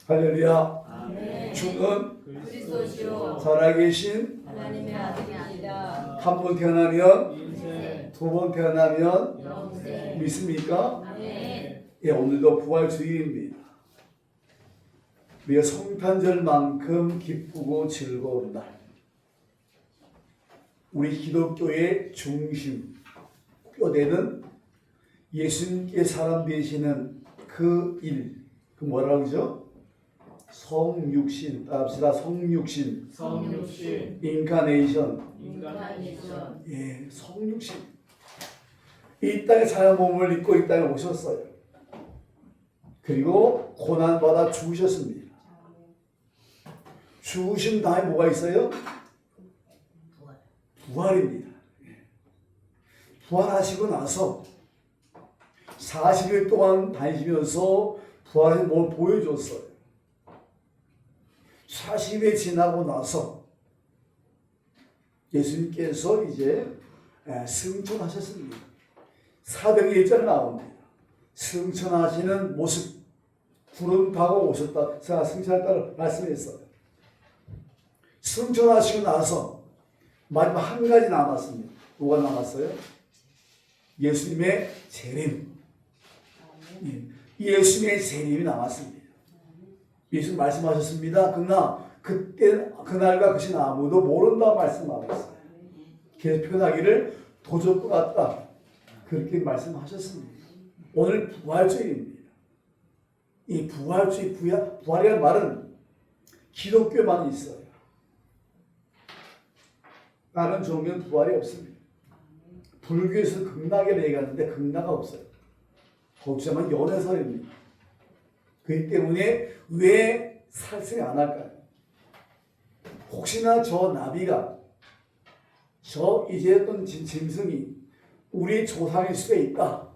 할렐루야. 아멘. 주는 그리스도시요 살아계신 하나님의 아들이 아니라 한 번 태어나면 인생 두 번 태어나면 영생. 믿습니까? 아멘. 예, 오늘도 부활주일입니다. 우리가 성탄절만큼 기쁘고 즐거운 날, 우리 기독교의 중심, 뼈대는 예수님께 사람 되시는 그 일, 그 뭐라 그러죠? 성육신, 따라합시다. 성육신, 성육신 인카네이션, 인카네이션 예, 성육신. 이 땅에 사람 몸을 입고 이 땅에 오셨어요. 그리고 고난받아 죽으셨습니다. 죽으신 다음에 뭐가 있어요? 부활입니다. 부활하시고 나서 40일 동안 다니시면서 부활의 몸을 보여줬어요. 40일 지나고 나서 예수님께서 이제 승천하셨습니다. 사도행전 1절에 나옵니다. 승천하시는 모습, 구름 타고 오셨다. 제가 승천했다고 말씀했어요. 승천하시고 나서 마지막 한 가지 남았습니다. 뭐가 남았어요? 예수님의 재림. 예수님의 재림이 남았습니다. 예수님 말씀하셨습니다. 그러나 그때 그날과 그것이 아무도 모른다 말씀하셨어요. 그래서 표현하기를 도적과 같다. 그렇게 말씀하셨습니다. 오늘 부활주일입니다. 이 부활주의, 부활이라는 말은 기독교만 있어요. 다른 종교는 부활이 없습니다. 불교에서 극락이라고 얘기하는데 극락은 없어요. 거기서만 연애설입니다. 그렇기 때문에 왜 살생 안 할까요? 혹시나 저 나비가, 저 이제 어떤 짐승이 우리 조상일 수가 있다.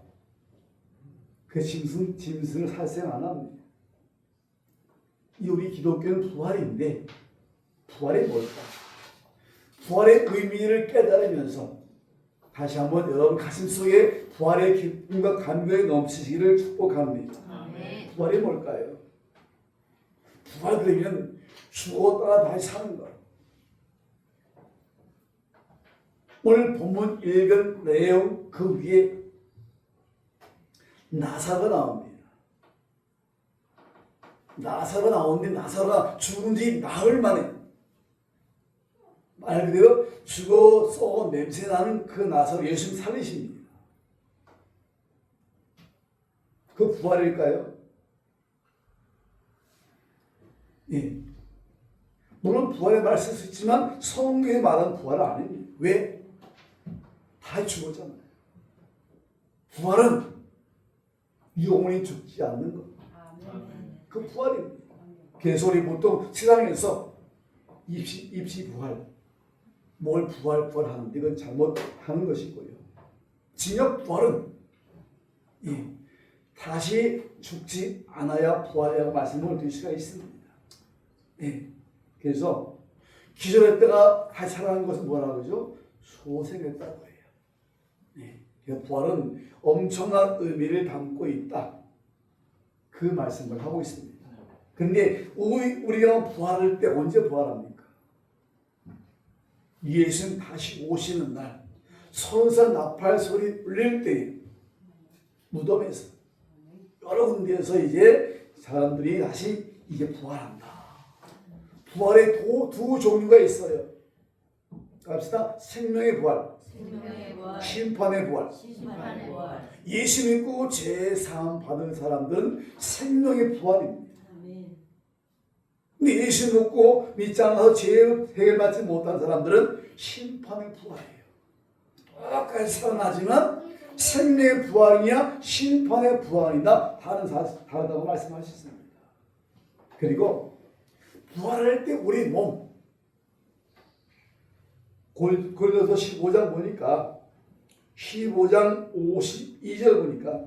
그 짐승을 살생 안 합니다. 이 우리 기독교는 부활인데, 부활이 뭘까? 부활의 의미를 깨달으면서 다시 한번 여러분 가슴속에 부활의 기쁨과 감격이 넘치시기를 축복합니다. 아멘. 부활이 뭘까요? 부활 그러면 죽었다가 다시 사는 것. 오늘 본문 읽은 내용 그 위에 나사로가 나옵니다. 나사로가 나오는데 나사로가 죽은 지 나흘 만에 말 그대로 죽어 썩어 냄새나는 그 나사로 예수님 살리십니다. 그 부활일까요? 예. 물론 부활의 말 쓸 수 있지만 성경에 말하는 부활은 아닙니다. 왜? 다 죽었잖아요. 부활은 영혼이 죽지 않는 것. 그 부활입니다. 그래서 우리 보통 세상에서 입시 부활, 뭘 부활하는데 이건 잘못하는 것이고요. 징역 부활은 다시 죽지 않아야 부활이라고 말씀을 드릴 수가 있습니다. 그래서 기절했다가 다시 살아나는 것은 뭐라고 그러죠? 소생했다고 해요. 그래서 부활은 엄청난 의미를 담고 있다. 그 말씀을 하고 있습니다. 근데 우리가 부활할 때 언제 부활합니까? 예수님 다시 오시는 날, 선사 나팔 소리 울릴 때 무덤에서 여러 군데에서 이제 사람들이 다시 이제 부활한다. 부활의 두 종류가 있어요. 갑시다. 생명의 부활, 심판의 부활. 예수 믿고 죄사함 받은 사람들은 생명의 부활입니다. 근데 예수 믿고 믿지 않아서 죄 해결받지 못한 사람들은 심판의 부활이에요. 똑같이 살아나지만 생명의 부활이냐 심판의 부활이냐 다르다고 말씀하셨습니다. 그리고 부활할 때 우리 몸, 고린도서 15장 보니까 15장 52절 보니까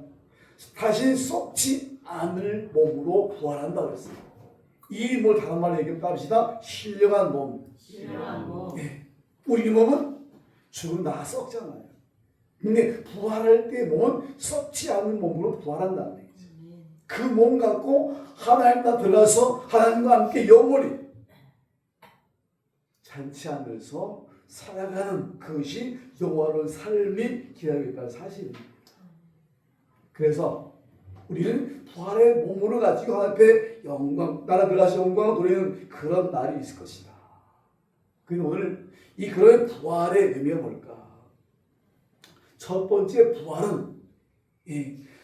다시 썩지 않을 몸으로 부활한다 그랬어요. 이 몸을 다른 말로 얘기하면 합시다. 신령한 몸. 우리 몸은 죽으면 다 썩잖아요. 근데 부활할 때 몸은 썩지 않는 몸으로 부활한다는 얘기죠. 그 몸 갖고 하나님과 들어가서 하나님과 함께 영원히 잔치하면서 살아가는 그것이 영원한 삶이 기다리고 있다는 사실입니다. 그래서 우리는 부활의 몸으로 가지고 하나님 앞에 영광, 나라 들어가서 영광을 돌리는 그런 날이 있을 것이다. 그래서 오늘 이 그런 부활의 의미가 뭘까? 첫 번째 부활은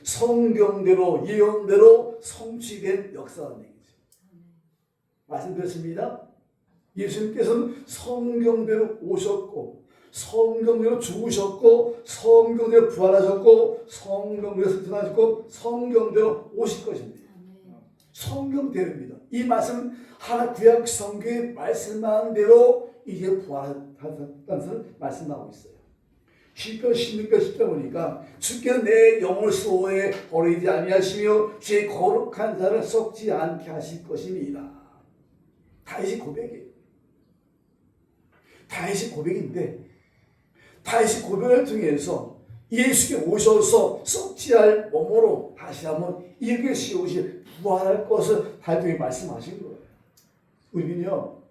성경대로 예언대로 성취된 역사라는 얘기죠. 말씀드렸습니다. 예수님께서는 성경대로 오셨고 성경대로 죽으셨고 성경대로 부활하셨고 성경대로 승천하셨고 성경대로 오실 것입니다. 성경대로입니다. 이 말씀은 하나 구약 성경의 말씀한 대로 이제 부활한다는 것을 말씀하고 있어요. 시편 16편 10절 보니까 주께는 내 영혼을 수호에 버리지 아니하시며 주의 거룩한 자를 썩지 않게 하실 것입니다. 다윗이 고백이에요. 다윗이 고백인데 다윗이 고백을 통해서 예수께 오셔서 썩지 않을 몸으로 다시 한번 이렇게 씌우시 부활할 것을 다윗에게 말씀하신 거예요. 우리는요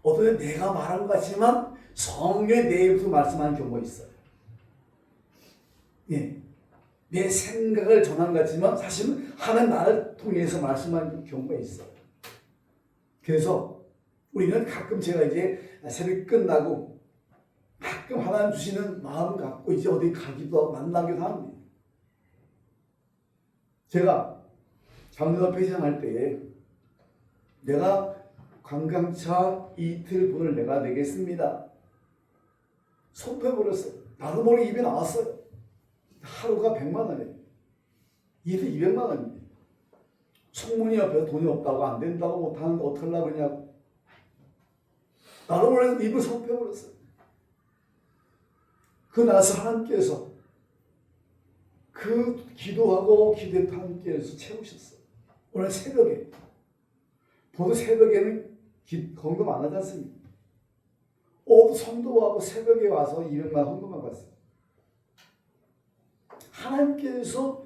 어떤 내가 말한 것 같지만 성령의 내에부터 말씀하는 경우가 있어요. 내 생각을 전한 것 같지만 사실은 하나님 나를 통해서 말씀하는 경우가 있어요. 그래서 우리는 가끔 제가 이제 새벽 끝나고 가끔 하나님 주시는 마음 갖고 이제 어디 가기도 하고 만나기도 합니다. 제가 장로사 회장할 때에 내가 관광차 이틀분을 내가 내겠습니다. 선포해버렸어요. 나도 모르게 입에 나왔어요. 하루가 100만 원이에요. 이틀 200만 원입니다. 총무님 옆에서 돈이 없다고 안 된다고 못하는데 어떡하려고 그러냐고. 나도 모르게 입을 선포해버렸어요. 그 나서 하나님께서 그 기도하고 기도에 함께해서 채우셨어요. 오늘 새벽에 보통 새벽에는 헌금 안 하지 않습니까? 성도하고 새벽에 와서 200만 헌금만 받았어요. 하나님께서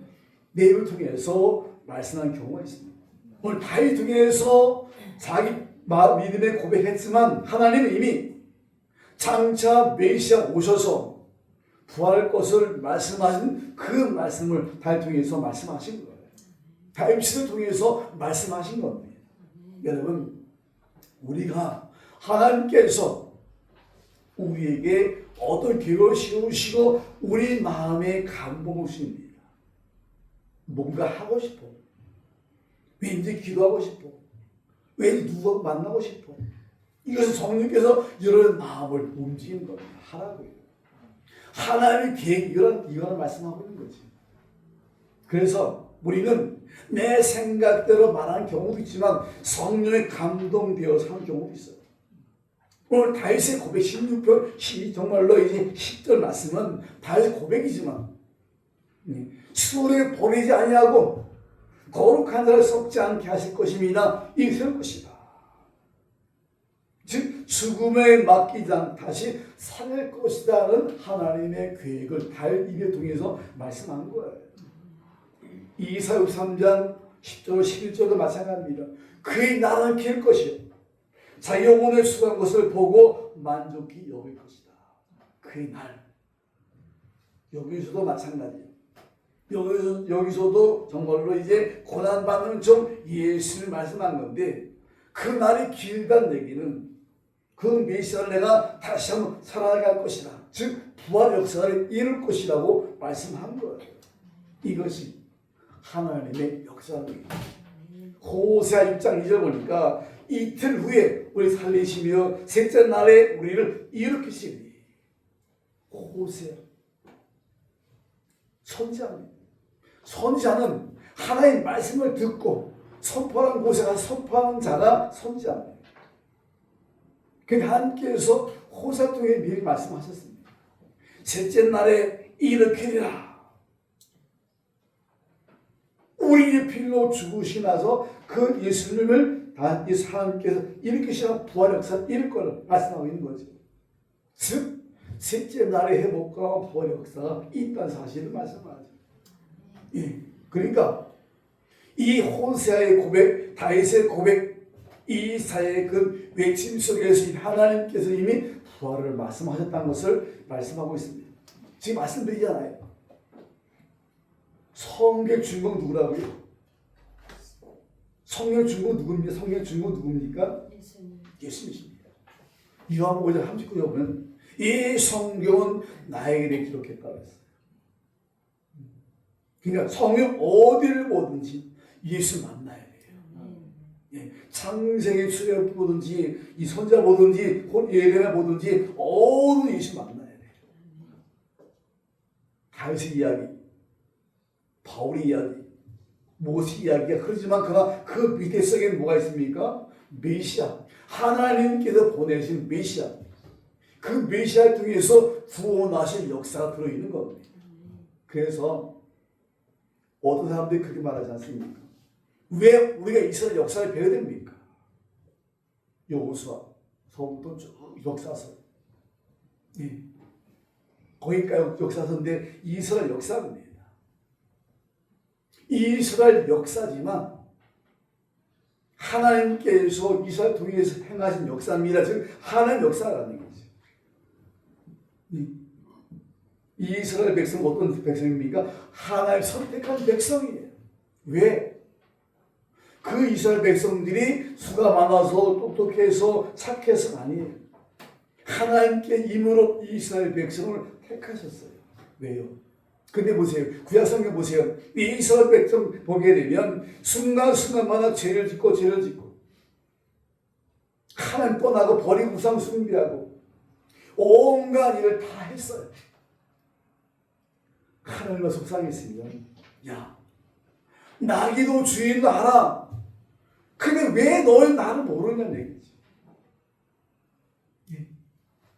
내 입을 통해서 말씀하는 경우가 있습니다. 오늘 다윗 통해서 자기 믿음에 고백했지만 하나님은 이미 장차 메시아 오셔서 부활할 것을 말씀하신 그 말씀을 다윗 통해서 말씀하신 거예요. 다윗을 통해서 말씀하신 겁니다. 여러분, 우리가 하나님께서 우리에게 어떤 계획을 씌우시고 우리 마음에 감동을 주십니다. 뭔가 하고 싶어. 왠지 기도하고 싶어. 왠지 누구하고 만나고 싶어. 이것은 성령께서 이런 마음을 움직이는 겁니다. 하라고요. 하나님의 계획, 이거는 말씀하고 있는 거지. 그래서 우리는 내 생각대로 말하는 경우도 있지만 성령에 감동되어서 하는 경우도 있어요. 오늘 다윗의 고백 16편 정말로 이제 10절 말씀은 다윗의 고백이지만 수레 버리지 아니하고 거룩한 자를 썩지 않게 하실 것입니다. 이게 될 것이다. 즉 죽음에 맡기지 않고 다시 살릴 것이다는 하나님의 계획을 다윗 입에 통해서 말씀한 거예요. 이사야 3장 10절 11절도 마찬가지입니다. 그의 나라는 길 것이요 자기 영혼을 수고한 것을 보고 만족히 여길 것이다. 그의 날. 여기서도 마찬가지예요. 여기서도 정말로 이제 고난받는 좀 예수를 말씀한 건데 그 날이 길다는 얘기는 그 메시아를 내가 다시 한번 살아나게 할 것이다. 즉 부활 역사를 이룰 것이라고 말씀한 거예요. 이것이 하나님의 역사입니다. 호세아 6장 2절 보니까 이틀 후에 우리 살리시며 셋째 날에 우리를 일으키시니. 호세아 선지자입니다. 선지자는 하나님의 말씀을 듣고 선포하는 곳에 가서 선포하는 자가 선지자입니다. 그러니까 하나님께서 호세아 통해 미리 말씀하셨습니다. 셋째 날에 일으키리라. 우리의 필로 죽으시고 나서 그 예수님을 다 하나님께서 일으키시라 부활 역사를 이룰 것을 말씀하고 있는 거죠. 즉 셋째 날의 회복과 부활 역사가 있다는 사실을 말씀하죠. 예. 그러니까 이 호세아의 고백, 다윗의 고백, 이사야의 그 외침 속에서 하나님께서 이미 부활을 말씀하셨다는 것을 말씀하고 있습니다. 지금 말씀드리잖아요. 성경 주인공 누구라고요? 성경 주인공 누굽니까? 성경 주인공 누굽니까? 예수님이십니다. 요한복음 5장 39절 보면 이 성경은 나에게 기록했다고 했어요. 그러니까 성경 어디를 보든지 예수 만나야 돼요. 예, 창세기 출애굽 보든지 이 선자 보든지 예레미야 보든지 어느 예수 만나야 돼요. 다윗의 이야기, 바울의 이야기, 모세 이야기가 그렇지만 그 밑에 속에는 뭐가 있습니까? 메시아, 하나님께서 보내신 메시아, 그 메시아 통해서 구원하실 역사가 들어있는 겁니다. 그래서 어떤 사람들이 그렇게 말하지 않습니까? 왜 우리가 이스라엘 역사를 배워야 됩니까? 여호수아서부터 쭉 역사서, 예. 거기까지 역사서인데 이스라엘 역사입니다. 이스라엘 역사지만 하나님께서 이스라엘 통해서 행하신 역사입니다. 즉 하나님 역사라는 거죠. 이스라엘 백성은 어떤 백성입니까? 하나님 선택한 백성이에요. 왜? 그 이스라엘 백성들이 수가 많아서 똑똑해서 착해서 아니에요. 하나님께 임으로 이스라엘 백성을 택하셨어요. 왜요? 근데 보세요. 구약 성경 보세요. 이 이스라엘 백성 보게 되면 순간순간마다 죄를 짓고 하나님 떠나고 버리고 우상 숭배하고 온갖 일을 다 했어요. 하나님과 속상했으면 야, 나기도 주인도 알아. 근데 왜 너는 나를 모르냐는 얘기지. 예.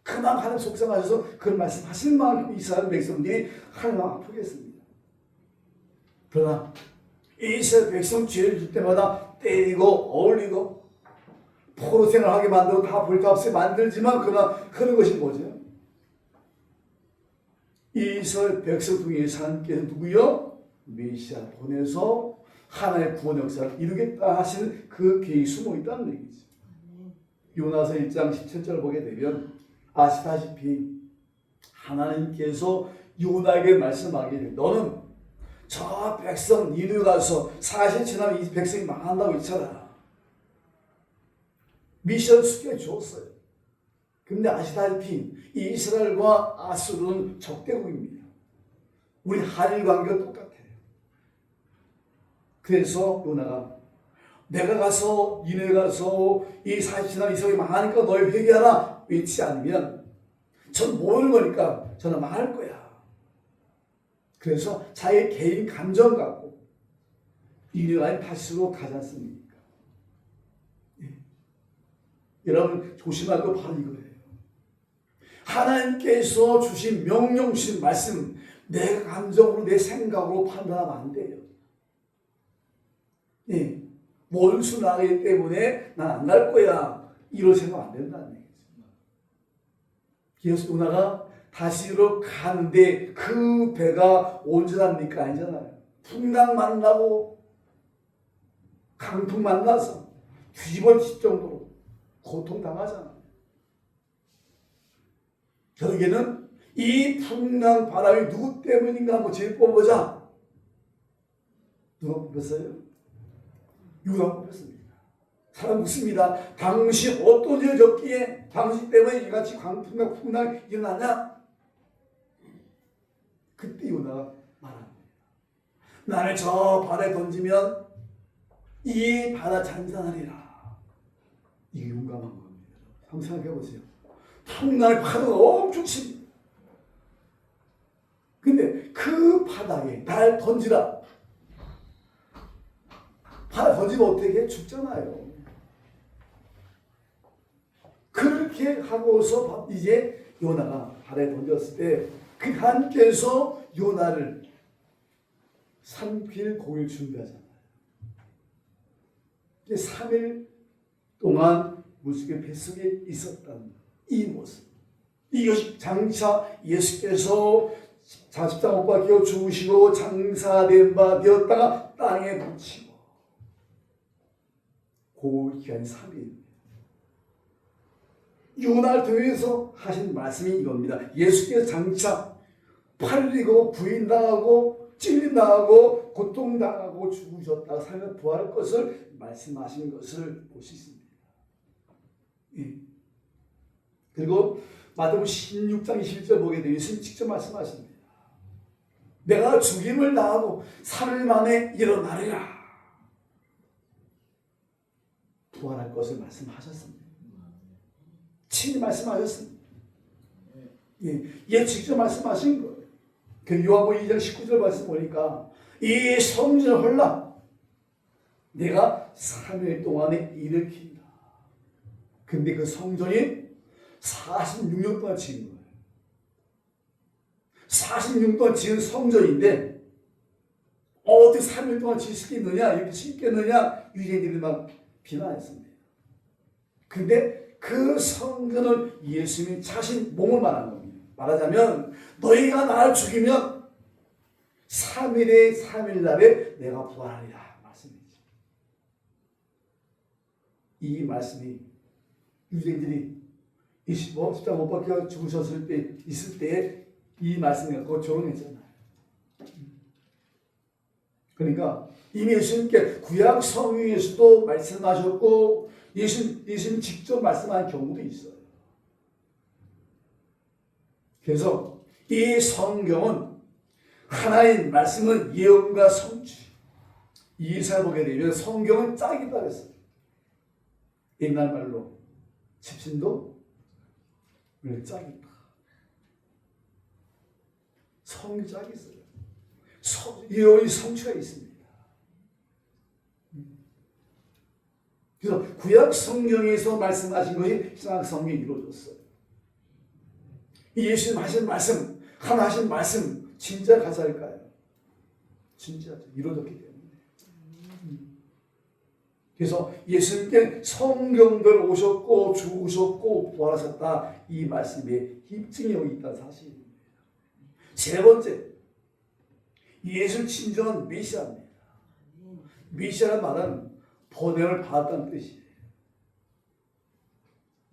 그만 하나님 속상하셔서 그런 말씀 하신 만큼 이스라엘 백성들이 하나님 아프겠습니다. 그러나 이스라엘 백성 죄를 질 때마다 때리고 어울리고 포로 생활하게 만들고 다 불타없이 만들지만 그러나 그런 것이 뭐죠? 이스라엘 백성 중에 하나님께서 누구요? 메시아 보내서 하나의 구원 역사를 이루겠다 하시는 그 계획이 숨어 있다는 얘기죠. 요나서 1장 17절 보게 되면 아시다시피 하나님께서 요나에게 말씀하기를 너는 저 백성 니누에 가서 40일 지나면 이 백성이 망한다고 외쳐라. 미션 수행해 주었어요. 근데 아시다시피 이스라엘과 아수르는 적대국입니다. 우리 한일 관계가 똑같아요. 그래서 요나가 내가 가서 니네 가서 이 40일 지나면 이스라엘이 망하니까 너희 회개하라 외치지 않으면 전 모르는 거니까 저는 망할 거야. 그래서 자기 개인 감정 갖고 니네가 다시로 가지 않습니까? 예. 여러분 조심할 거 바로 이거예요. 하나님께서 주신 명령 주신 말씀 내 감정으로 내 생각으로 판단하면 안 돼요. 예. 원수 나가기 때문에 난 안 갈 거야. 이런 생각 안 된다는 얘기죠. 그래서 요나가 다시로 가는데 그 배가 온전합니까? 아니잖아요. 풍랑 만나고 강풍 만나서 뒤집어질 정도로 고통당하잖아요. 결국에는 이 풍랑 바람이 누구 때문인가 한번 제일 뽑아보자. 누가 뽑혔어요? 요나가 뽑혔습니다. 사람 묻습니다. 당신 어떤 일을 졌기에 당신 때문에 이같이 강풍과 풍랑이 일어나냐? 그때 요나가 말합니다. 나를 저 바다에 던지면 이 바다 잔잔하리라. 이게 용감한 겁니다. 한번 생각해 보세요. 풍랑의 파도가 엄청 칩니다. 근데 그 바다에 날 던지라. 바다 던지면 어떻게 해? 죽잖아요. 그렇게 하고서 이제 요나가 바다에 던졌을 때 그 하나님께서 요나를 3일 공일 준비하잖아요. 3일 동안 물속에 뱃속에 있었다는 이 모습. 이것이 장차 예수께서 십자가 못 박혀 죽으시고 장사된 바 되었다가 땅에 묻히고 그 기간이 3일입니다. 요나를 통해서 하신 말씀이 이겁니다. 예수께서 장차 팔리고 부인당하고 찔림당하고 고통당하고 죽으셨다가 살며 부활할 것을 말씀하신 것을 볼 수 있습니다. 예. 그리고 마태복음 16장 21절 보게 되면 예수님 직접 말씀하십니다. 내가 죽임을 당하고 3일 만에 일어나리라. 부활할 것을 말씀하셨습니다. 친히 말씀하셨습니다. 예, 직접 말씀하신 거예요. 그 요한복음 2장 19절 말씀 보니까 이 성전을 헐라 내가 3일 동안에 일으킨다. 근데 그 성전이 46년 동안 지은 거예요. 46년 동안 지은 성전인데 어떻게 3일 동안 지을 수 있겠느냐, 이렇게 짓겠느냐 유대인들이 막 비난했습니다. 근데 그 성전은 예수님이 자신 몸을 말한 겁니다. 말하자면 너희가 나를 죽이면 3일 날에 내가 부활하리라 말씀이죠. 이 말씀이 유대인들이 십자가 못 박혀 죽으셨을 때 있을 때에 이 말씀을 갖고 조롱했잖아요. 그러니까 이미 예수님께 구약 성경에서도 말씀하셨고 예수님 직접 말씀한 경우도 있어요. 그래서 이 성경은 하나님 말씀은 예언과 성취. 이사야 보게 되면 성경은 짝이다 그랬어요. 옛날 말로 집신도 짝이다. 성이 짝이 있어요. 예언이 성취가 있습니다. 그래서 구약 성경에서 말씀하신 것이 신약 성경에 이루어졌어요. 예수님 하신 말씀, 하나 하신 말씀 진짜 가짜일까요? 진짜죠. 이루어졌기 때문에. 그래서 예수님께 성경대로 오셨고 죽으셨고 부활하셨다. 이 말씀에 입증이 여기 있다는 사실입니다. 세 번째, 예수 진정한 메시아입니다. 메시아라는 말은 보냄을 받았다는 뜻이에요.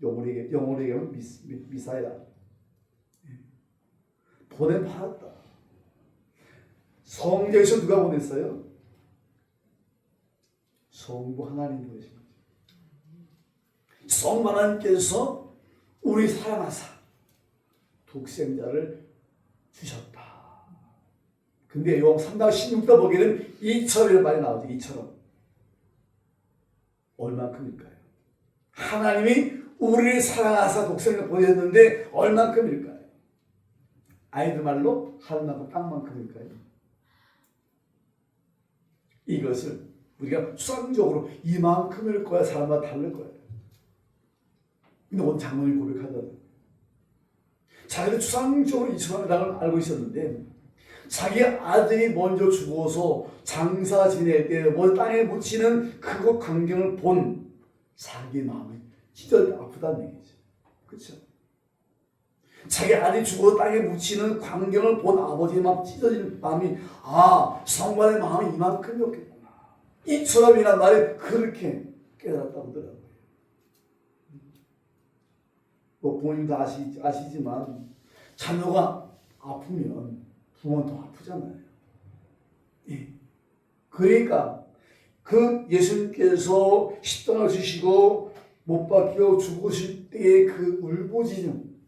영어로 얘기하면 미사야. 보냄 받았다. 성경에서 누가 보냈어요? 성부 하나님 보내신 거죠. 성부 하나님께서 우리 사랑하사 독생자를 주셨다. 근데 요한 3장 16절 보기에는 이처럼 말이 나오죠. 이처럼. 얼만큼일까요? 하나님이 우리를 사랑하사 독생자를 보내셨는데 얼만큼일까요? 아이들 말로 하늘만큼 땅만큼일까요? 이것을 우리가 추상적으로 이만큼일 거야, 사람마다 다를 거예요. 근데 오늘 장로님이 고백하더라고요. 자기는 추상적으로 이처럼이라는 걸 알고 있었는데 자기 아들이 먼저 죽어서 장사 지낼 때 땅에 묻히는 그 광경을 본 자기 마음이 찢어져 아프다는 얘기죠. 그렇죠? 자기 아들이 죽어 땅에 묻히는 광경을 본 아버지의 마음 찢어지는 마음이 성관의 마음이 이만큼이었겠구나. 이처럼이란 말에 그렇게 깨달았다고 하더라고요. 부모님도 아시지만 자녀가 아프면 부모는 더 아프잖아요. 예. 그러니까 그 예수님께서 십자가를 지시고 못 박혀 죽으실 때의 그 울부짖음,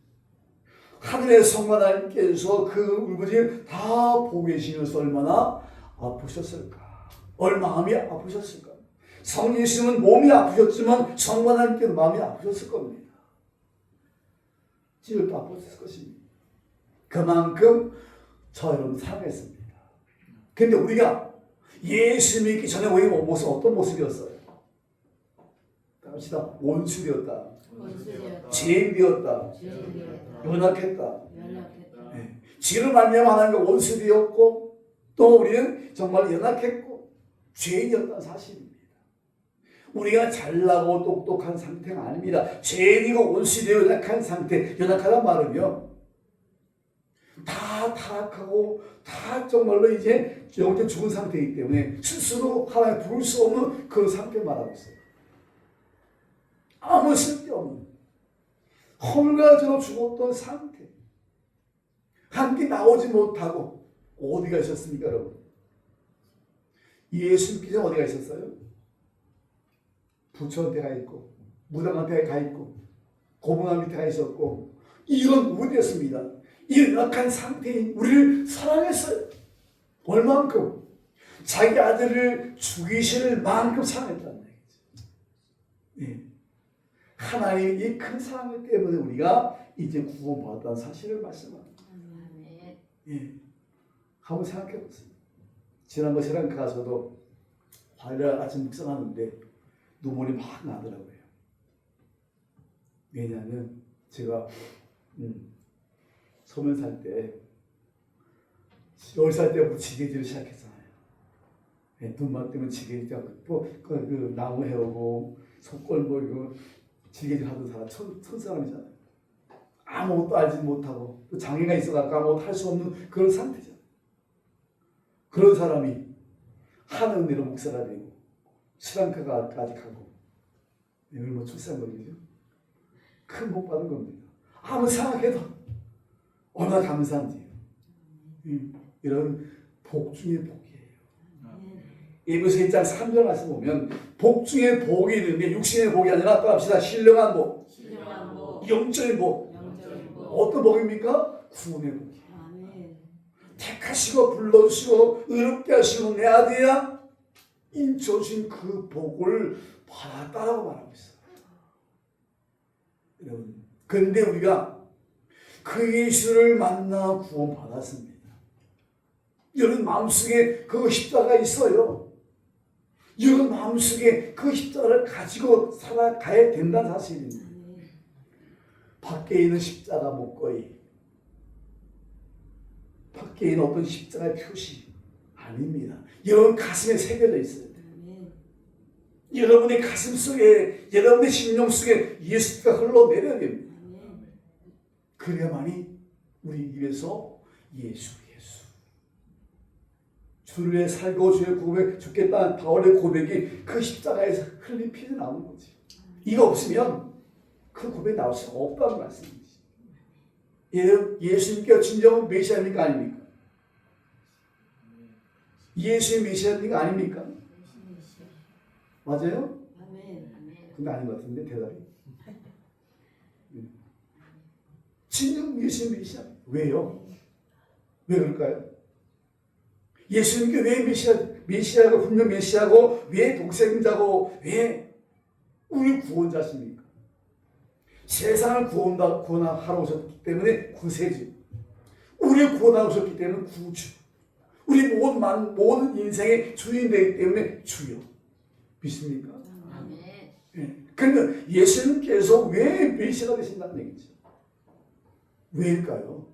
하늘의 성부 하나님께서 그 울부짖음 다 보고 계시면서 얼마나 아프셨을까, 얼마나 마음이 아프셨을까. 성령 예수님은 몸이 아프셨지만 성부 하나님께서 마음이 아프셨을 겁니다. 찌를 아팠을 것입니다. 그만큼 저 여러분 사랑했습니다. 근데 우리가 예수 믿기 전에 우리 모습은 어떤 모습이었어요? 갑시다. 원수되었다. 죄인되었다. 연약했다. 네. 지를 말미암아 하나님과 원수되었고 또 우리는 정말 연약했고 죄인이었다는 사실입니다. 우리가 잘나고 똑똑한 상태가 아닙니다. 죄인이고 원수되어 연약한 상태. 연약하단 말은요, 다 타락하고 다 정말로 영적 죽은 상태이기 때문에 스스로 하나님 부를 수 없는 그런 상태를 말하고 있어요. 아무 쓸데없는 헐가지로 죽었던 상태. 함께 나오지 못하고 어디가 있었습니까, 여러분? 예수님께서 어디가 있었어요? 부처한테 가 있고 무당한테 가 있고 고문함 밑에 가 있었고 이런 우리였습니다. 이 연약한 상태인 우리를 사랑했어요. 얼만큼? 자기 아들을 죽이실 만큼 사랑했다는 얘기죠. 예. 하나님의 이 큰 사랑 때문에 우리가 이제 구원받았다는 사실을 말씀합니다. 예. 한번 생각해 보세요. 지난번 세랑카 가서도 화요일 아침 묵상하는데 눈물이 막 나더라고요. 왜냐하면 제가 소면 살 때 10살 때부터 지게질을 시작했잖아요. 예, 눈만 뜨면 지게질 그 나무 헤우고 속골 모이고 지게질 하던 사람 천 사람이잖아요. 아무것도 알지 못하고 또 장애가 있어갖고 아무것도 할 수 없는 그런 상태죠. 그런 사람이 하는 대로 목사가 되고 스랑카까지 가고 얼마 출산거리죠. 큰 복 받은 겁니다. 아무 생각해도 얼마나 감사한지요. 이런 복 중의 복이에요. 에베소 1장 3절 말씀 보면 복 중에 복이 있는데 육신의 복이 아니라 또 합시다. 신령한 복, 영적인 복. 어떤 복입니까? 구원의 복이에요. 택하시고 불러주시고 의롭게 하시고 내 아들이야 인쳐주신 그 복을 받았다라고 말하고 있어요. 여러분, 근데 우리가 그 예수를 만나 구원받았습니다. 여러분 마음속에 그 십자가 있어요. 여러분 마음속에 그 십자가를 가지고 살아가야 된다는 사실입니다. 밖에 있는 십자가 목걸이, 밖에 있는 어떤 십자가의 표시 아닙니다. 여러분 가슴에 새겨져 있어요. 여러분의 가슴 속에, 여러분의 심령 속에 예수가 흘러내려야 됩니다. 그래야만이 우리 입에서 예수. 주를 위해 살고 주의 고백, 죽겠다는 바울의 고백이 그 십자가에서 흘린 피가 나오는 거지. 이거 없으면 그 고백이 나올 수 없다는 말씀이지. 예수님께서 진정한 메시아입니까? 아닙니까? 예수의 메시아입니까? 아닙니까? 맞아요? 근데 아닌 것 같은데 대답이. 진정 예수의 메시아. 왜요? 왜 그럴까요? 예수님께 왜 메시아고 분명 메시아고 왜 독생자고 왜 우리 구원자십니까? 세상을 구원하러 오셨기 때문에 구세주, 우리를 구원하러 오셨기 때문에 구주, 우리 모든 인생의 주인 되기 때문에 주요. 믿습니까? 네. 그러니까 예수님께서 왜 메시아가 되신다는 얘기죠. 왜일까요?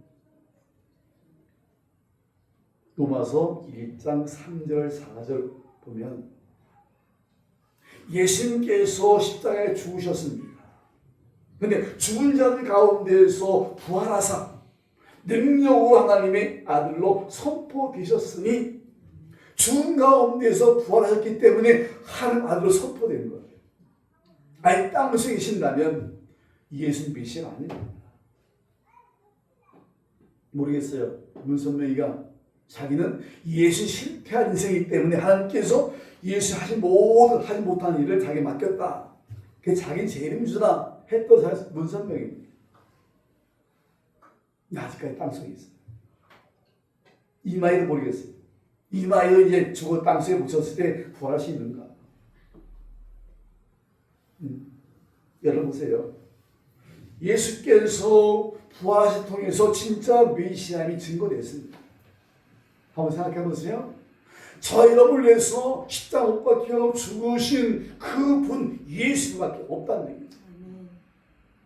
로마서 1장 3절 4절 보면 예수님께서 십자가에 죽으셨습니다. 그런데 죽은 자들 가운데서 부활하사 능력으로 하나님의 아들로 선포되셨으니 죽은 가운데서 부활하셨기 때문에 하나님 아들로 선포된 거예요. 아니 땅에서 계신다면 예수님 메시아가 아닙니다. 모르겠어요. 문선명이가 자기는 예수 실패한 인생이기 때문에 하나님께서 예수 하지 못한 일을 자기에 맡겼다. 그게 자기 책임지라 했던 사람이 문선명입니다. 아직까지 땅속에 있어요. 이마이도 모르겠어요. 이마이도 이제 죽어 땅속에 묻혔을 때 부활할 수 있는가? 여러분 보세요. 예수께서 부활하신 통해서 진짜 메시아임이 증거됐습니다. 한번 생각해 보세요. 저 여러분을 위해서 십자가 못 박혀 죽으신 그분 예수밖에 없다는 얘기죠.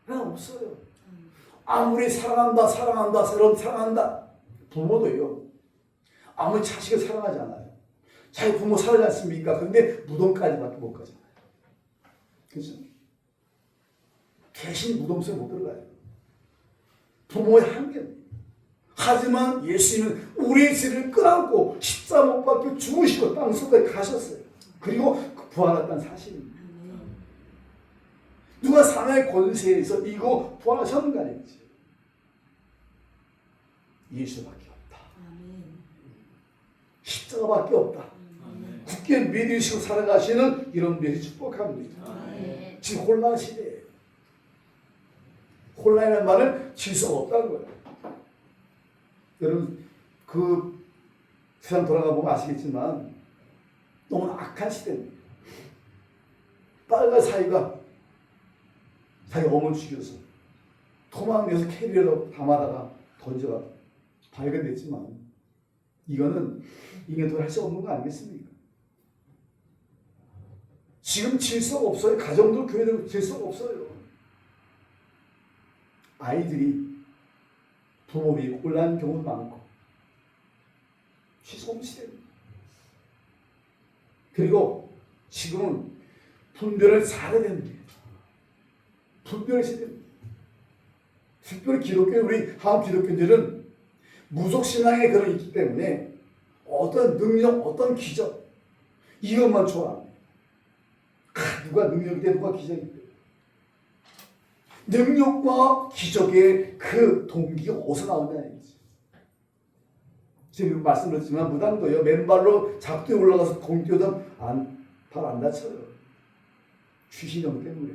그냥 없어요. 아무리 사랑한다. 부모도요. 아무리 자식을 사랑하지 않아요. 자기 부모 사랑하지 않습니까? 그런데 무덤까지밖에 못 가잖아요. 그렇죠? 대신 무덤 속에 못 들어가요. 부모의 한계입니다. 하지만 예수님은 우리의 죄를 끌어안고 십자가 못 박혀 죽으시고 땅속까지 가셨어요. 그리고 부활했다는 사실입니다. 누가 사나의 권세에서 이거 부활하셨는 거 아니겠지? 예수밖에 없다. 아멘. 십자가밖에 없다. 아멘. 굳게 믿으시고 살아가시는 이런 분들이 축복합니다. 아멘. 지금 혼란 시대예요. 혼란이라는 말은 질서가 없다는 거예요. 여러분 그 세상 돌아가 보면 아시겠지만 너무 악한 시대입니다. 빨간 사이가 자기 어머니 죽여서 토막내서 캐리어로 담아다가 던져가 발견됐지만 이거는 인간도 할 수 없는 거 아니겠습니까? 지금 질서가 없어요. 가정도 교회도 질서가 없어요. 아이들이 부모비 곤란한 경우도 많고 시소음 시대입니다. 그리고 지금은 분별을 잘해야 됩니다. 분별 시대입니다. 특별히 기독교 우리 한국 기독교인들은 무속신앙에 그런 있기 때문에 어떤 능력, 어떤 기적 이것만 좋아합니다. 누가 능력이 돼, 누가 기적이 돼. 능력과 기적의 그 동기가 어디서 나오냐는 얘기죠. 지금 말씀드렸지만 무당도요 맨발로 작두에 올라가서 공 뛰어도 발 안 다쳐요. 귀신형 때문에.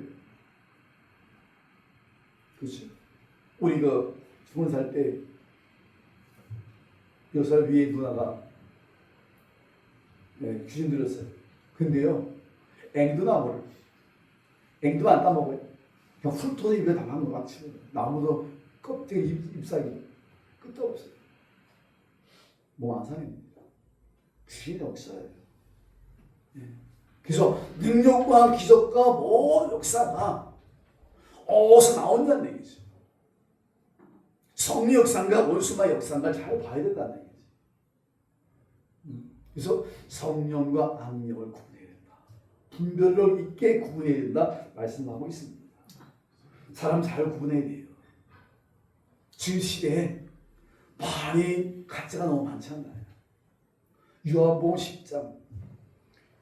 그렇죠. 우리 그 20살 때 6살 위에 누나가 귀신 들었어요. 근데요 앵두나무를 앵두만 안 따먹어요. 그냥 훑어서 입에 담아놓은 거 막 치고 나무도 껍데기 잎사귀 끝도 없어요. 몸 안 상합니다. 귀신이 없어요. 그래서 능력과 기적과 뭐 역사가 어디서 나온다는 얘기죠. 성리 역사인가 원수마 역사인가 잘 봐야 된다는 얘기죠. 그래서 성령과 악령을 구분해야 된다. 분별력 있게 구분해야 된다 말씀하고 있습니다. 사람 잘 구분해야 돼요. 지금 시대에 많이 가짜가 너무 많지 않나요? 요한복음 10장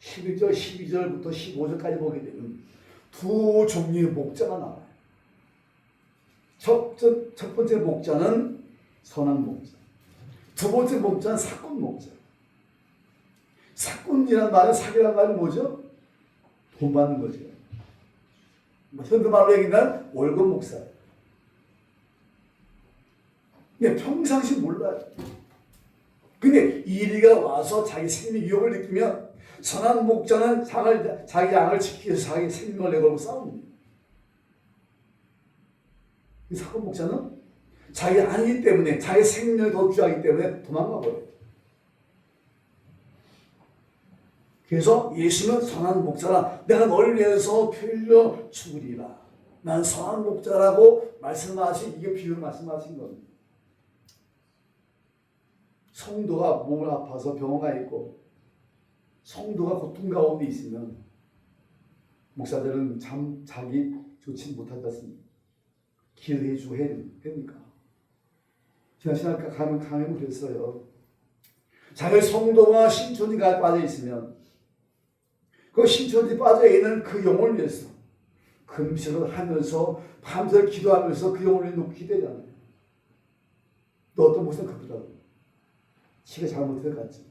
11절, 12절부터 15절까지 보게 되면 두 종류의 목자가 나와요. 첫 번째 목자는 선한 목자, 두 번째 목자는 사꾼 목자. 사꾼이라는 말은 사기라는 말은 뭐죠? 돈 받는 거죠. 현대말로 얘기하면 월급 목사예요. 근데 평상시 몰라요. 근데 이리가 와서 자기 생명 위협을 느끼면 선한 목자는 자기 양을 지키기 위해서 자기 생명을 내걸고 싸웁니다. 사꾼 목자는 자기 아니기 때문에 자기 생명이 더 귀하기 때문에 도망가 버려요. 그래서 예수는 선한 목자라 내가 너를 위해서 피 흘려 죽으리라. 난 선한 목자라고 말씀하신 이게 비유로 말씀하신 겁니다. 성도가 몸을 아파서 병원 가 있고 성도가 고통 가운데 있으면 목사들은 자기 좋지 못하지 않습니까? 기도해주고 해야 됩니까? 지난 시간 강의는 그랬어요. 자기 성도가 신천지가 빠져 있으면 그 신천지 빠져 있는 그 영혼을 위해서 금식을 하면서 밤새 기도하면서 그 영혼을 위해 놓기 되잖아요. 또 어떤 목사는 그러더라고요. 지가 잘못해서 갔지.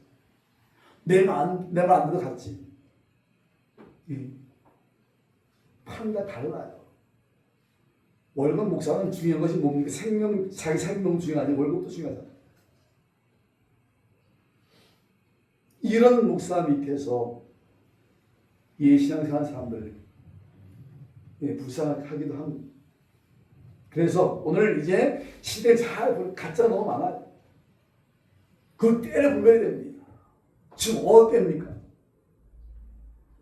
내 말 안 들어 갔지. 판가 달라요. 월급 목사는 중요한 것이 뭡니까? 자기 생명 중요하지 월급도 중요하잖아요. 이런 목사 밑에서 예신앙생활 사람들 불쌍하기도 합니다. 그래서 오늘 이제 시대에 가짜가 너무 많아요. 그걸 때려 분별해야 됩니다. 지금 어느 때입니까?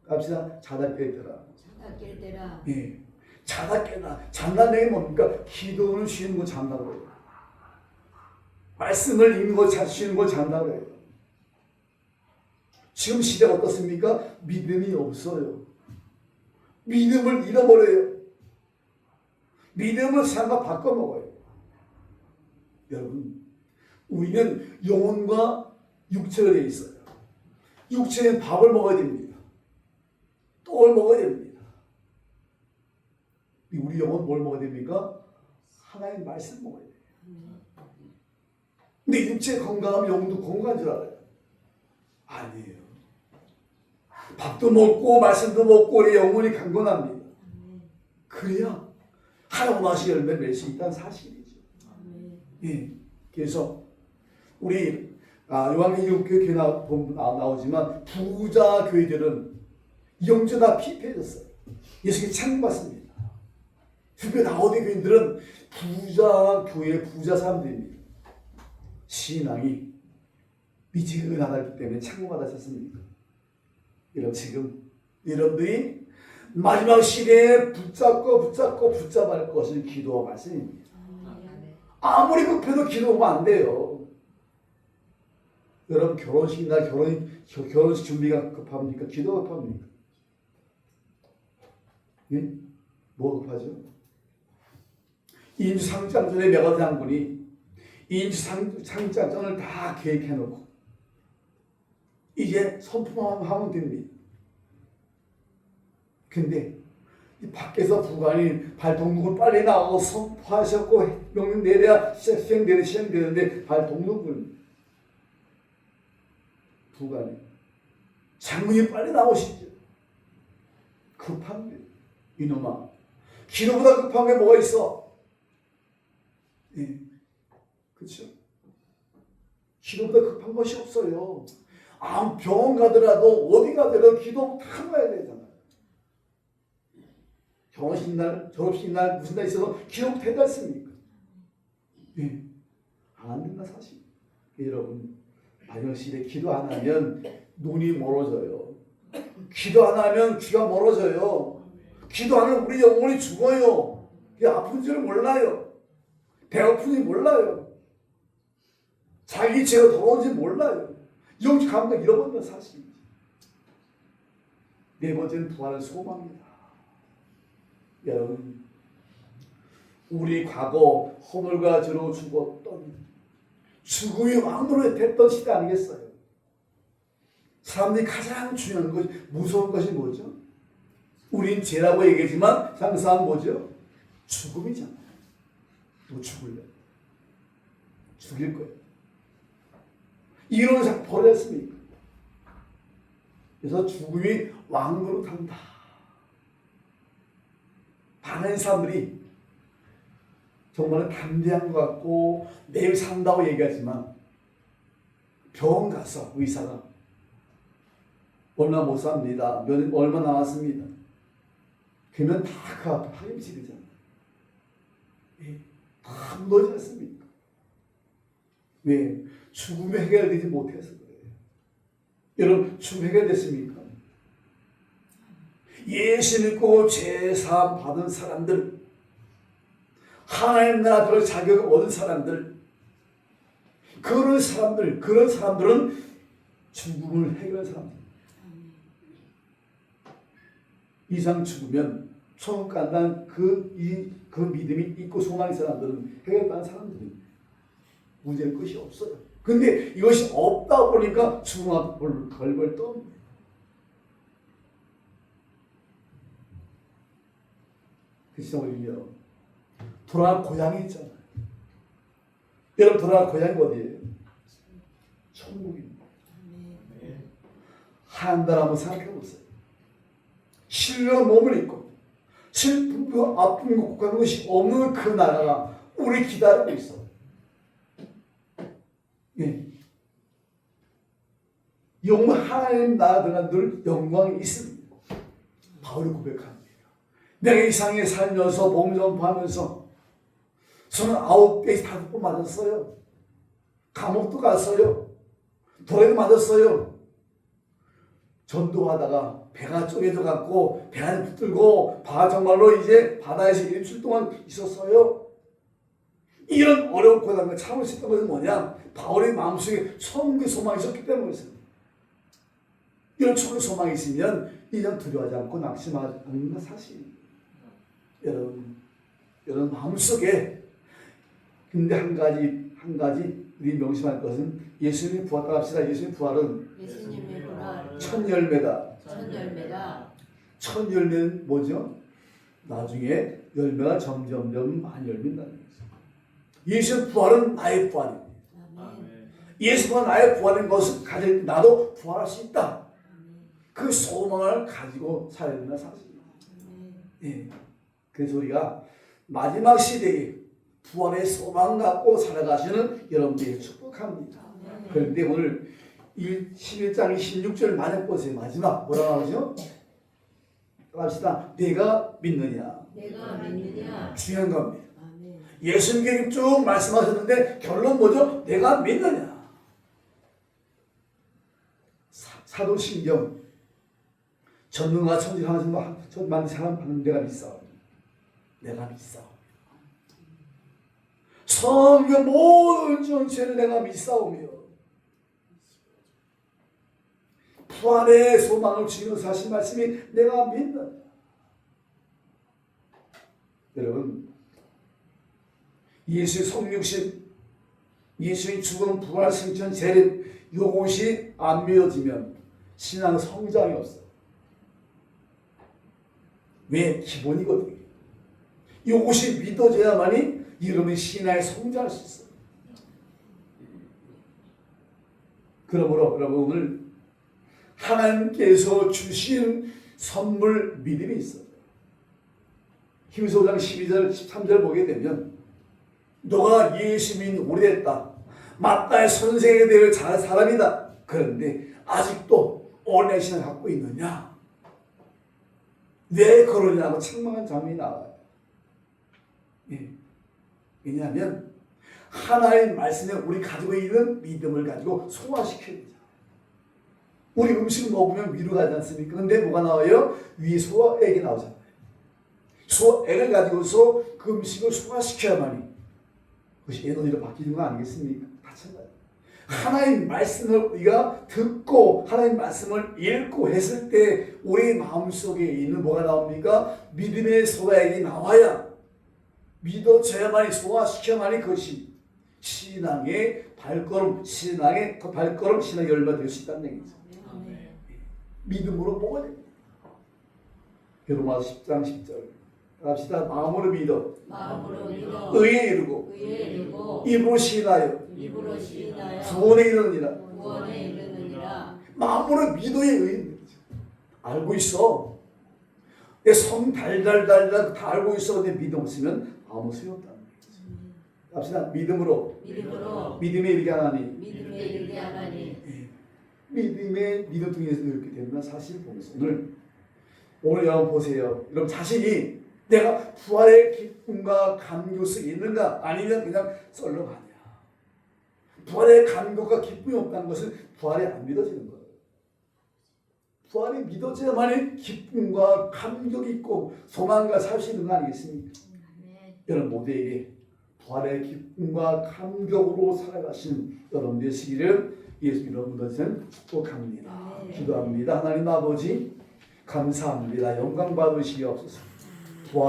갑시다. 자다 깰 때라. 자다 깰 때라. 예. 자다 깨나. 잔다는 게 뭡니까? 기도는 쉬는 거 잔다고 해요. 말씀을 읽는 거 쉬는 거 잔다고 해요. 지금 시대가 어떻습니까? 믿음이 없어요. 믿음을 잃어버려요. 믿음을 삶과 바꿔먹어요. 여러분, 우리는 영혼과 육체가 되어 있어요. 육체는 밥을 먹어야 됩니다. 떡을 먹어야 됩니다. 우리 영혼 뭘 먹어야 됩니까? 하나님 말씀 먹어야 돼요. 근데 육체 건강하면 영도 건강한 줄 알아요. 아니에요. 밥도 먹고 말씀도 먹고 우리 영혼이 강건합니다. 그래야 하나님 맛이 열매 맺을 수 있다는 사실이죠. 예. 그래서 우리 요한계시록 교회 나오지만 부자 교회들은 영적으로 다 피폐해졌어요. 예수님이 창조받습니다. 특히 나오는 교인들은 부자 교회 부자 사람들입니다. 신앙이 미지근하기 때문에 창조받았습니까? 여러분 지금 여러분들이 마지막 시대에 붙잡아야 할 것은 기도와 말씀입니다. 아무리 급해도 기도하면 안 돼요. 여러분 결혼식 날 결혼식 준비가 급합니까? 기도가 급합니까? 예? 뭐가 급하죠? 인주상장전에 메가드 장군이 인주상장전을 다 계획해놓고 이제 선포하면 됩니다. 근데 이 밖에서 부관이 발동묵을 빨리 나가고 선포하셨고 명령 내려야 시행되는데 발동묵을 부관이 장군이 빨리 나오시죠. 급합니다. 이놈아, 기도보다 급한 게 뭐가 있어? 예, 그렇죠. 기도보다 급한 것이 없어요. 병원 가더라도 어디 가더라도 기도 다 해야 되잖아요. 결혼식 날, 졸업식 날, 무슨 날 있어서 기도 되지 않습니까? 예, 안 된다 사실. 여러분, 마지막 시대에 기도 안 하면 눈이 멀어져요. 기도 안 하면 귀가 멀어져요. 기도 안 하면 우리 영혼이 죽어요. 아픈 줄 몰라요. 배고픈지 몰라요. 자기 죄가 더러운지 몰라요. 영적 감각 잃어버리는 사실이지. 네 번째는 부활의 소망입니다. 여러분, 우리 과거 허물과 죄로 죽었던 죽음이 왕노릇 됐던 시대 아니겠어요? 사람들이 가장 중요한 것이 무서운 것이 뭐죠? 우린 죄라고 얘기하지만 상상은 뭐죠? 죽음이잖아요. 너 죽을래? 죽일 거예요. 이런 상 버렸습니까? 그래서 죽음이 왕노릇한다. 많은 사람들이 정말 담대한 것 같고 매일 산다고 얘기하지만 병원 가서 의사가 얼마 못 삽니다. 얼마 남았습니다. 그러면 다 그 앞에 파김치되잖아요. 다 무너지지 않습니까? 왜? 죽음이 해결되지 못해서 그래요. 여러분, 죽음 해결됐습니까? 예수 믿고 죄사함 받은 사람들, 하나님 나라 들어갈 자격을 얻은 사람들, 그런 사람들은 죽음을 해결한 사람들. 이상 죽으면 천국 간다는 그 믿음이 있고 소망의 사람들은 해결받는 사람들입니다. 문제는 끝이 없어요. 근데 이것이 없다 보니까 죽음 앞을 걸걸 떠옵니다. 그래서 우리요, 돌아갈 고향이 있잖아요. 여러분, 돌아갈 고향이 어디예요? 천국입니다. 하나님 나라 한번 생각해 보세요. 신령한 몸을 입고 슬픔과 아픔과 곡하는 것이 없는 그 나라가 우리 기다리고 있어. 예. 영원 하나님 나라 들어간 늘 영광이 있습니다. 바울이 고백합니다. 내가 이 세상에 살면서 복음 전파하면서 저는 9개 5번 맞았어요. 감옥도 갔어요. 돌에도 맞았어요. 전도하다가 배가 쪼개져 갖고 배 안에 붙들고 정말로 이제 바다에서 일주일 동안 있었어요. 이런 어려운 고난을 참을 수 있던 것은 뭐냐? 바울의 마음속에 천국의 소망이 있었기 때문이었어요. 이런 천국의 소망이 있으면 이전 두려워하지 않고 낙심하지 않는 사실입니다. 여러분 마음속에 근데 한 가지 우리 명심할 것은 예수님의 부활 따라합시다. 예수님의 부활은 첫 열매다. 첫 열매는 뭐죠? 나중에 열매가 점점점 많이 열린다는 거죠. 예수의 부활은 나의 부활입니다. 아멘. 예수가 나의 부활인 것을 가질 나도 부활할 수 있다. 그 소망을 가지고 살아야 된다는 사실입니다. 예. 그래서 우리가 마지막 시대에 부활의 소망 갖고 살아가시는 여러분들을 축복합니다. 그런데 오늘 11장 16절 만약 보세요. 마지막 뭐라고 하죠? 갑시다. 내가 믿느냐. 내가 믿느냐. 중요한 겁니다. 아멘. 예수님께서 쭉 말씀하셨는데 결론 뭐죠? 내가 믿느냐. 사도신경 전능과 천지하신 저 만든 사람 하는 내가 믿사오. 내가 믿사오. 성경 모든 전체를 내가 믿사오며 부활의 소망을 주면서 하신 말씀이 내가 믿는다. 여러분 예수의 성육신, 예수의 죽음, 부활, 승천, 재림 이것이 안 믿어지면 신앙 성장이 없어요. 왜? 기본이거든요. 이것이 믿어져야만이 여러분이 신앙에 성장할 수 있어요. 그러므로 여러분 오늘 하나님께서 주신 선물 믿음이 있어요. 히브리서 5장 12절 13절 보게 되면 너가 예수 믿는 오래됐다. 마땅히 선생에 대해 잘 사람이다. 그런데 아직도 오랜 신앙을 갖고 있느냐? 왜 그러냐고 책망한 장면이 나와요. 예. 왜냐하면 하나의 말씀에 우리 가지고 있는 믿음을 가지고 소화시켜야 되죠. 우리 음식을 먹으면 위로 가지 않습니까? 근데 뭐가 나와요? 위 소화액이 나오잖아요. 소화액을 가지고서 그 음식을 소화시켜야만이 그것이 에너지로 바뀌는 거 아니겠습니까? 마찬가지. 하나님 말씀을 우리가 듣고 하나님 말씀을 읽고 했을 때 우리 마음속에 있는 뭐가 나옵니까? 믿음의 소화액이 나와야 믿어져야만이 소화시켜야만이 그것이 신앙의 발걸음, 신앙의 열매가 될 수 있다는 얘기죠. 믿음으로 먹어야 됩니다. 로마서 10장 10절 갑시다. 마음으로 믿어 의에 이르고 입으로 시인하여 구원에 이르느니라. 마음으로 믿어야 의인 되죠. 알고 있어. 내 성 달달달달 다 알고 있어. 근데 믿음 없으면 아무 소용없다는 거죠. 갑시다. 믿음으로 믿음에 이르게 하나니 믿음의 믿음 통해서 이렇게 되는 사실 보면서 오늘 여러분 보세요. 여러분 자신이 내가 부활의 기쁨과 감격 속에 있는가 아니면 그냥 썰렁하냐. 부활의 감격과 기쁨이 없다는 것은 부활이 안 믿어지는 거예요. 부활이 믿어져야만이 기쁨과 감격이 있고 소망과 살 수 있는 거 아니겠습니까? 여러분 모두에게 부활의 기쁨과 감격으로 살아가시는 여러분 되시기를 예수 이름으로 축복합니다. 기도합니다. 하나님 아버지 감사합니다. 영광 받으시옵소서.